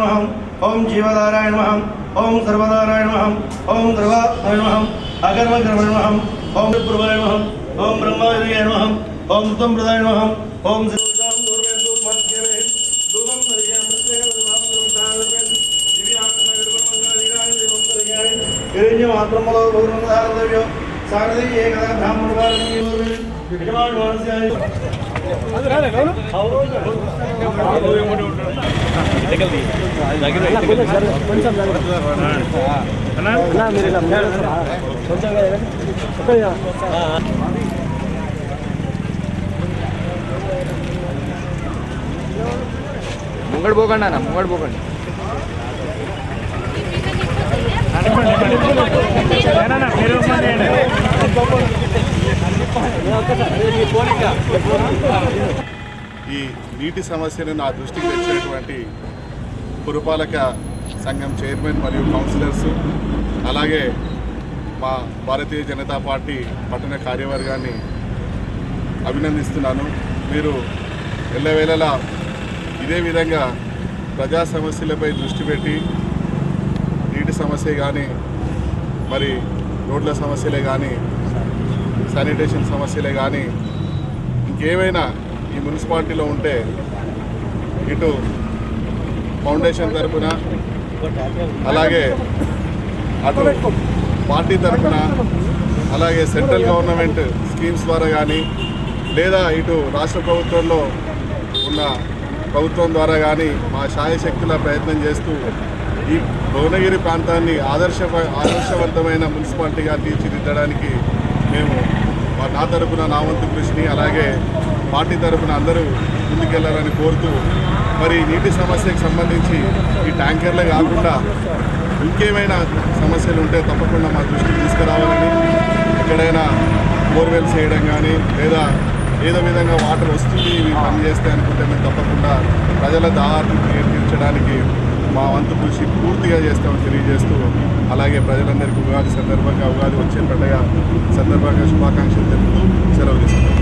ओम जीवधाराय नमः ओम सर्वधाराय नमः ओम सर्वात्माय नमः अकर्मकर्मणे नमः ओम प्रभवे नमः ओम ब्रह्मविदये नमः ओम संप्रदाय नमः ओम शिवसां दुर्वेन्दु मध्यवे दुगम दर्शय प्रत्यय दुगम सर्वसारवेन दिव्यानागरमंगलीराय देवं दर्शय गिरिञ्ज मात्रमलो भगवन्तारदेव्यो सारदि एकदा ब्राह्मणवारणी यजमान मानस्याय ముంగడు పోకండి అన్న ముంగడు పోకండి ఈ నీటి సమస్యను నా దృష్టికి తెచ్చినటువంటి పురపాలక సంఘం చైర్మన్ మరియు కౌన్సిలర్స్ అలాగే మా భారతీయ జనతా పార్టీ పట్టణ కార్యవర్గాన్ని అభినందిస్తున్నాను. మీరు ఎల్లవేళలా ఇదే విధంగా ప్రజా సమస్యలపై దృష్టి పెట్టి నీటి సమస్య కానీ మరి రోడ్ల సమస్యలే కానీ శానిటేషన్ సమస్యలే కానీ ఇంకేమైనా ఈ మున్సిపాలిటీలో ఉంటే ఇటు ఫౌండేషన్ తరఫున అలాగే అటు పార్టీ తరఫున అలాగే సెంట్రల్ గవర్నమెంట్ స్కీమ్స్ ద్వారా కానీ లేదా ఇటు రాష్ట్ర ప్రభుత్వంలో ఉన్న ప్రభుత్వం ద్వారా కానీ మా శాయశక్తుల ప్రయత్నం చేస్తూ ఈ భువనగిరి ప్రాంతాన్ని ఆదర్శవంతమైన మున్సిపాలిటీగా తీర్చిదిద్దడానికి మేము నా తరఫున నా వంతు కృషిని అలాగే పార్టీ తరఫున అందరూ ముందుకెళ్లాలని కోరుతూ మరి నీటి సమస్యకు సంబంధించి ఈ ట్యాంకర్లే కాకుండా ఇంకేమైనా సమస్యలు ఉంటే తప్పకుండా మా దృష్టికి తీసుకురావాలని ఎక్కడైనా బోర్వెల్స్ చేయడం కానీ లేదా ఏదో విధంగా వాటర్ వస్తుంది ఇవి పనిచేస్తే అనుకుంటే మేము తప్పకుండా ప్రజల దాహాన్ని తీర్చడానికి మా వంతు కృషి పూర్తిగా చేస్తామని తెలియజేస్తూ అలాగే ప్రజలందరికీ ఉగాది సందర్భంగా ఉగాది వచ్చే పండుగ సందర్భంగా శుభాకాంక్షలు తెలుపుతూ సెలవు తీసుకుంటాం.